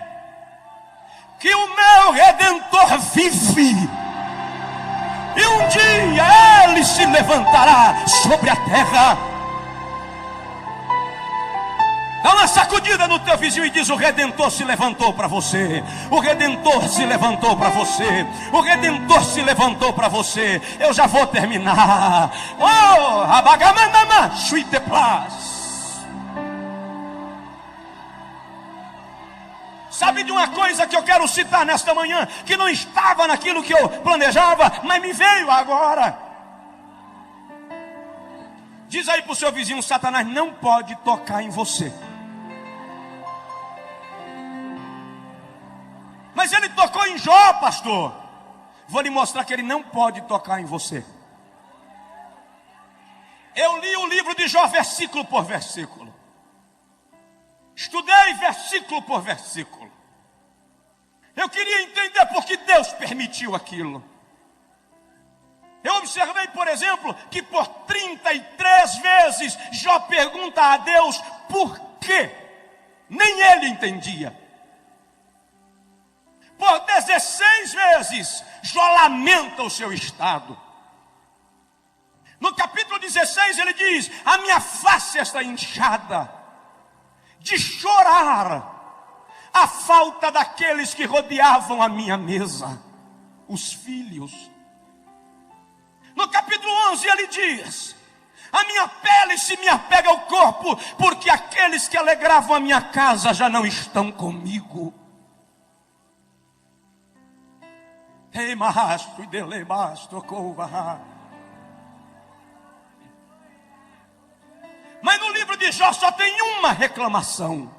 que o meu Redentor vive, e um dia ele se levantará sobre a terra. Dá uma sacudida no teu vizinho e diz: o Redentor se levantou para você. O Redentor se levantou para você. O Redentor se levantou para você. Eu já vou terminar. Oh, abagamandama, suite plas. Sabe de uma coisa que eu quero citar nesta manhã, que não estava naquilo que eu planejava, mas me veio agora. Diz aí para o seu vizinho: Satanás não pode tocar em você. Mas ele tocou em Jó, pastor. Vou lhe mostrar que ele não pode tocar em você. Eu li o livro de Jó versículo por versículo. Estudei versículo por versículo. Eu queria entender por que Deus permitiu aquilo. Eu observei, por exemplo, que por 33 vezes Jó pergunta a Deus por quê. Nem ele entendia. Por 16 vezes Jó lamenta o seu estado. No capítulo 16 ele diz: a minha face está inchada de chorar a falta daqueles que rodeavam a minha mesa, os filhos. No capítulo 11 ele diz: a minha pele se me apega ao corpo, porque aqueles que alegravam a minha casa já não estão comigo. Mas no livro de Jó só tem uma reclamação.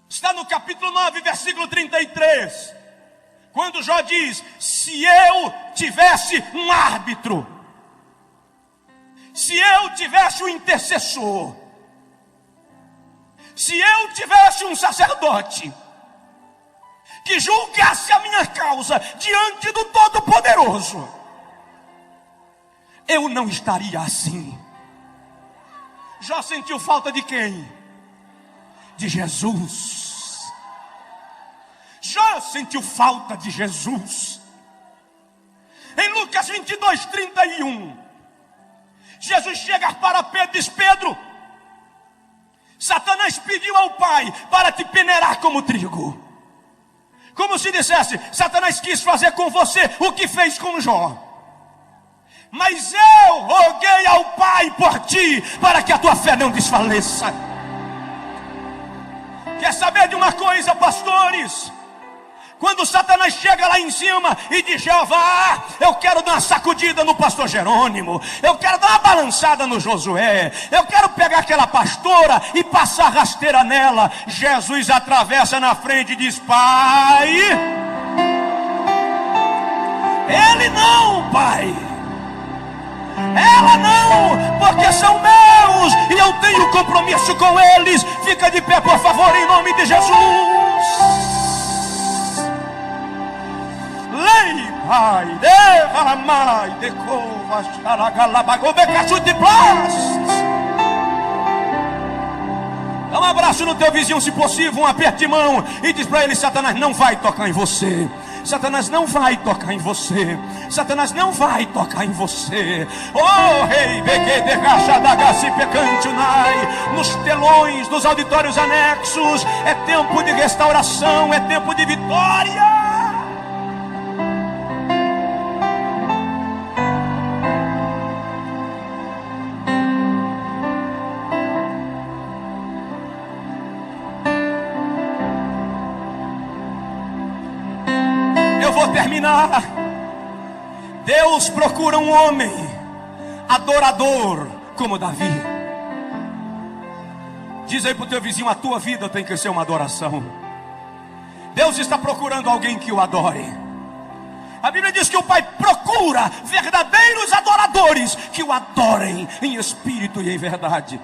Está no capítulo 9, versículo 33. Quando Jó diz: se eu tivesse um árbitro, se eu tivesse um intercessor, se eu tivesse um sacerdote que julgasse a minha causa diante do Todo-Poderoso, eu não estaria assim. Jó sentiu falta de quem? De Jesus. Jó sentiu falta de Jesus. Em Lucas 22, 31, Jesus chega para Pedro e diz: Pedro, Satanás pediu ao Pai para te peneirar como trigo. Como se dissesse: Satanás quis fazer com você o que fez com Jó. Mas eu roguei ao Pai por ti, para que a tua fé não desfaleça. Quer saber de uma coisa, pastores? Quando Satanás chega lá em cima e diz: Jeová, eu quero dar uma sacudida no pastor Jerônimo, eu quero dar uma balançada no Josué, eu quero pegar aquela pastora e passar rasteira nela, Jesus atravessa na frente e diz: Pai, ele não, Pai, ela não, porque são meus e eu tenho compromisso com eles. Fica de pé, por favor, em nome de Jesus. Lei, Pai, deva amai, decova, xaragalabago, becachute plast. Dá um abraço no teu vizinho, se possível, um aperto de mão, e diz para ele: Satanás não vai tocar em você. Satanás não vai tocar em você. Satanás não vai tocar em você. Oh, rei, nos telões, nos auditórios anexos, é tempo de restauração, é tempo de vitória. Terminar. Deus procura um homem adorador como Davi. Diz aí para o teu vizinho: a tua vida tem que ser uma adoração. Deus está procurando alguém que o adore. A Bíblia diz que o Pai procura verdadeiros adoradores que o adorem em espírito e em verdade.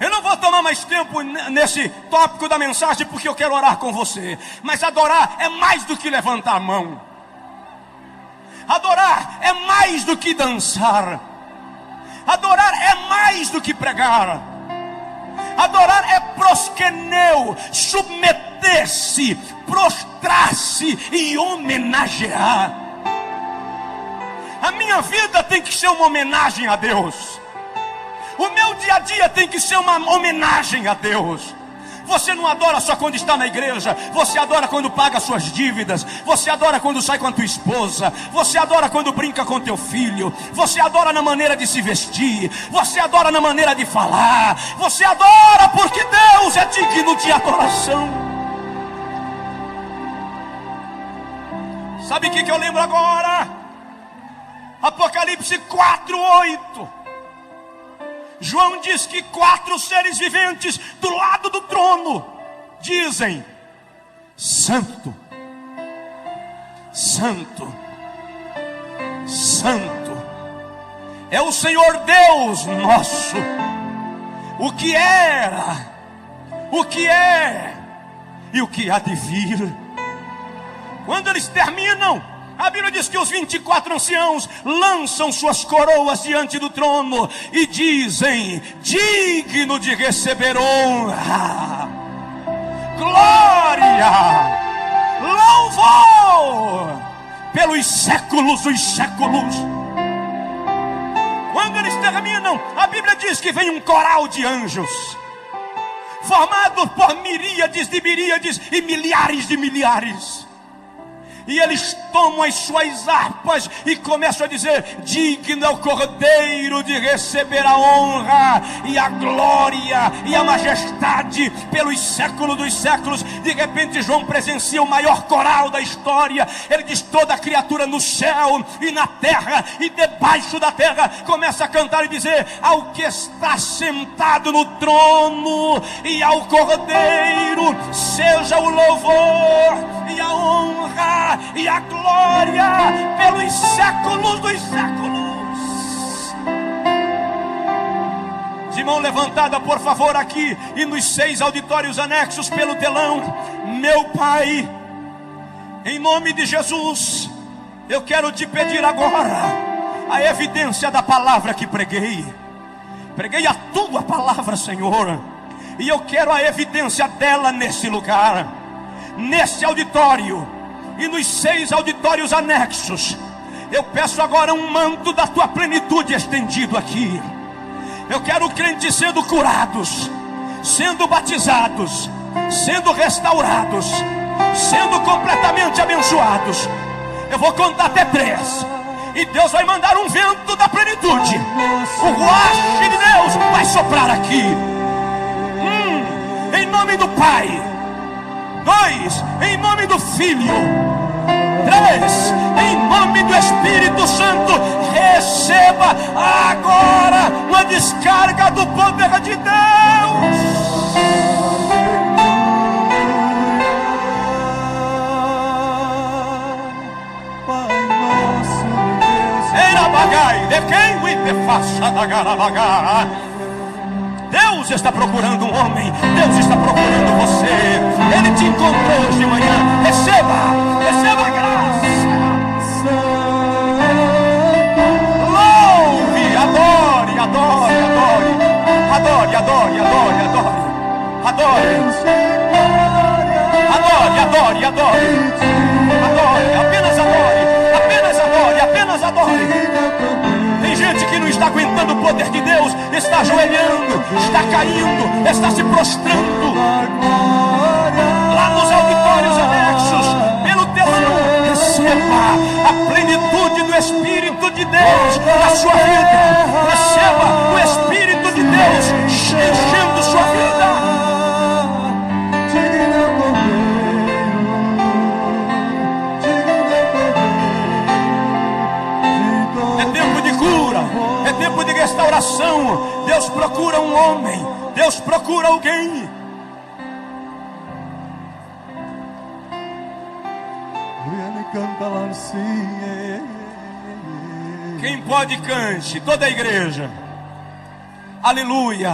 Eu não vou tomar mais tempo nesse tópico da mensagem, porque eu quero orar com você. Mas adorar é mais do que levantar a mão. Adorar é mais do que dançar. Adorar é mais do que pregar. Adorar é proskeneu, submeter-se, prostrar-se e homenagear. A minha vida tem que ser uma homenagem a Deus. O meu dia a dia tem que ser uma homenagem a Deus. Você não adora só quando está na igreja. Você adora quando paga suas dívidas. Você adora quando sai com a tua esposa. Você adora quando brinca com teu filho. Você adora na maneira de se vestir. Você adora na maneira de falar. Você adora porque Deus é digno de adoração. Sabe o que eu lembro agora? Apocalipse 4:8. João diz que 4 seres viventes do lado do trono dizem: Santo, Santo, Santo é o Senhor Deus nosso, o que era, o que é e o que há de vir. Quando eles terminam, a Bíblia diz que os 24 anciãos lançam suas coroas diante do trono e dizem: digno de receber honra, glória, louvor pelos séculos dos séculos. Quando eles terminam, a Bíblia diz que vem um coral de anjos, formado por miríades de miríades e milhares de milhares. E eles tomam as suas harpas e começam a dizer: digno é o Cordeiro de receber a honra e a glória e a majestade pelos séculos dos séculos. De repente João presencia o maior coral da história. Ele diz: toda criatura no céu e na terra e debaixo da terra começa a cantar e dizer: ao que está sentado no trono e ao Cordeiro seja o louvor e a honra e a glória pelos séculos dos séculos. De mão levantada, por favor, aqui e nos 6 auditórios anexos pelo telão. Meu Pai, em nome de Jesus, eu quero te pedir agora a evidência da palavra que preguei. Preguei a tua palavra, Senhor, e eu quero a evidência dela nesse lugar, nesse auditório e nos 6 auditórios anexos. Eu peço agora um manto da tua plenitude estendido aqui. Eu quero crentes sendo curados, sendo batizados, sendo restaurados, sendo completamente abençoados. Eu vou contar até 3 e Deus vai mandar um vento da plenitude. O ruach de Deus vai soprar aqui. Em nome do Pai. 2, em nome do Filho. 3, em nome do Espírito Santo. Receba agora uma descarga do poder de Deus. Era bagai, de quem o te faça da garabagá. Deus está procurando um homem. Deus está procurando você. Ele te encontrou hoje de manhã. Receba a graça. Louve, adore, adore, adore. Adore, adore, adore, adore. Adore. Adore, Adore, adore. Adore, apenas adore. Apenas adore, apenas adore. Tem gente que não está aguentando o poder de Deus, está ajoelhando, está caindo, está se prostrando. Lá nos auditórios anexos, pelo telão, receba a plenitude do Espírito de Deus na sua vida. Receba o Espírito de Deus enchendo sua vida. É tempo de cura, é tempo de restauração. Deus procura um homem, Deus procura alguém. Quem pode, cante, toda a igreja. Aleluia.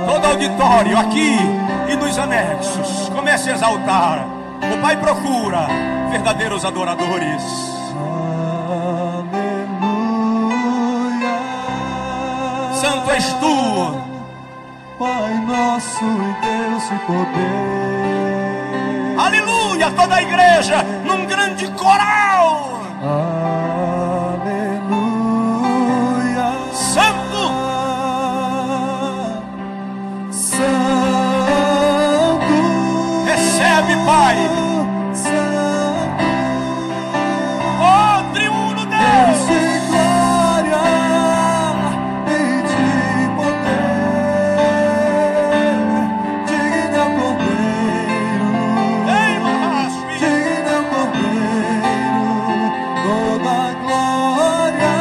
Todo auditório aqui e nos anexos, comece a exaltar. O Pai procura verdadeiros adoradores. Aleluia. Santo és tu, Pai nosso e Deus e poder. aleluia, toda a igreja num grande coral. Aleluia. Santo, Santo. recebe, Pai. Santo. Oh, triuno Deus Deus. de glória e de poder. Digno é o Cordeiro. Ei, Marras, filho. Digno é o Cordeiro, toda glória.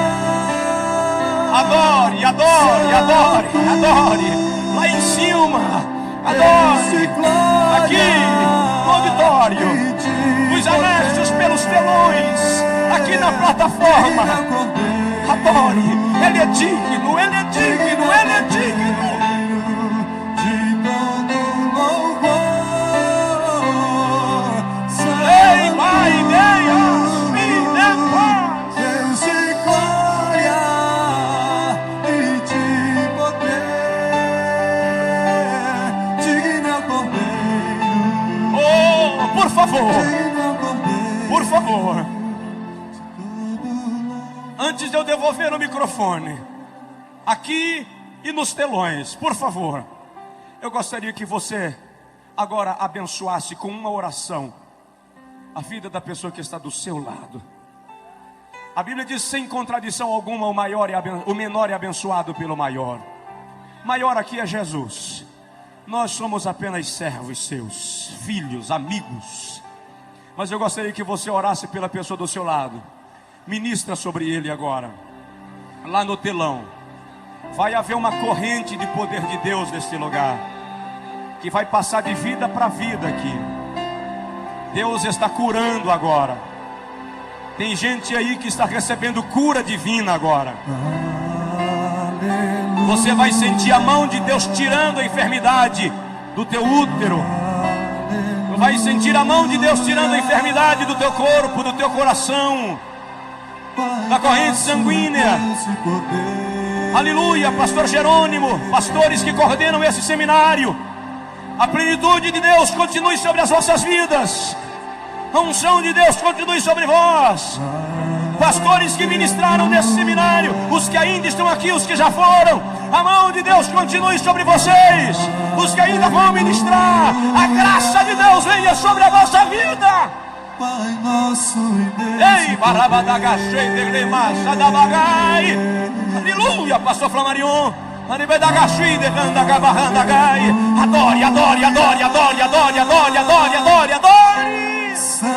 Adore, adore, adore, adore. Lá em cima, adore. Aqui, no auditório, nos anexos, pelos telões, aqui na plataforma. Adore, Ele é digno, Ele é digno, Ele é digno. De todo louvor. Ei, Pai, Deus, vida, paz. Deus de glória e de poder. Digno é o Cordeiro. Oh, por favor, Digno é o Cordeiro. por favor. Antes de eu devolver o microfone, aqui e nos telões, por favor, eu gostaria que você agora abençoasse com uma oração a vida da pessoa que está do seu lado. A Bíblia diz sem contradição alguma, o menor é abençoado pelo maior. Maior aqui é Jesus. Nós somos apenas servos seus, filhos, amigos. Mas eu gostaria que você orasse pela pessoa do seu lado. Ministra sobre ele agora. Lá no telão vai haver uma corrente de poder de Deus neste lugar, que vai passar de vida para vida aqui. Deus está curando agora. Tem gente aí que está recebendo cura divina agora. Você vai sentir a mão de Deus tirando a enfermidade do teu útero. Vai sentir a mão de Deus tirando a enfermidade do teu corpo, do teu coração, da corrente sanguínea. Aleluia, pastor Jerônimo, pastores que coordenam esse seminário, a plenitude de Deus continue sobre as vossas vidas. A unção de Deus continue sobre vós. Pastores que ministraram nesse seminário, os que ainda estão aqui, os que já foram, a mão de Deus continue sobre vocês. Os que ainda vão ministrar, a graça de Deus venha sobre a vossa vida. Pai nosso e Deus. Ei, barabadagachei, degremassa da bagai. Aleluia, pastor Flamarion. Anibedagachui, derrandagai. Adore, adore, adore, adore, adore, adore, adore, adore, adore. Santo,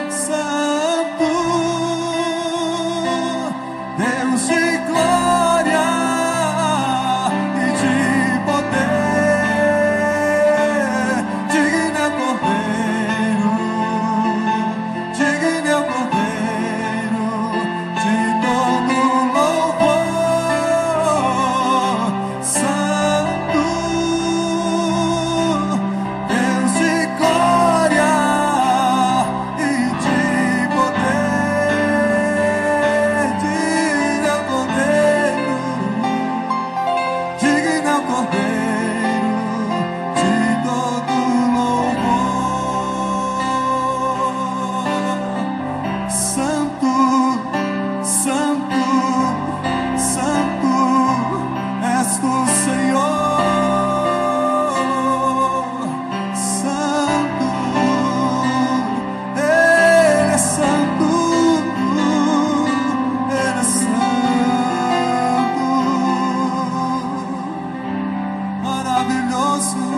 Santo, Deus de glória e de poder. Digno é o Cordeiro, digno é o Cordeiro, de todo louvor. Santo, Deus de glória e de poder. Digno é o nosso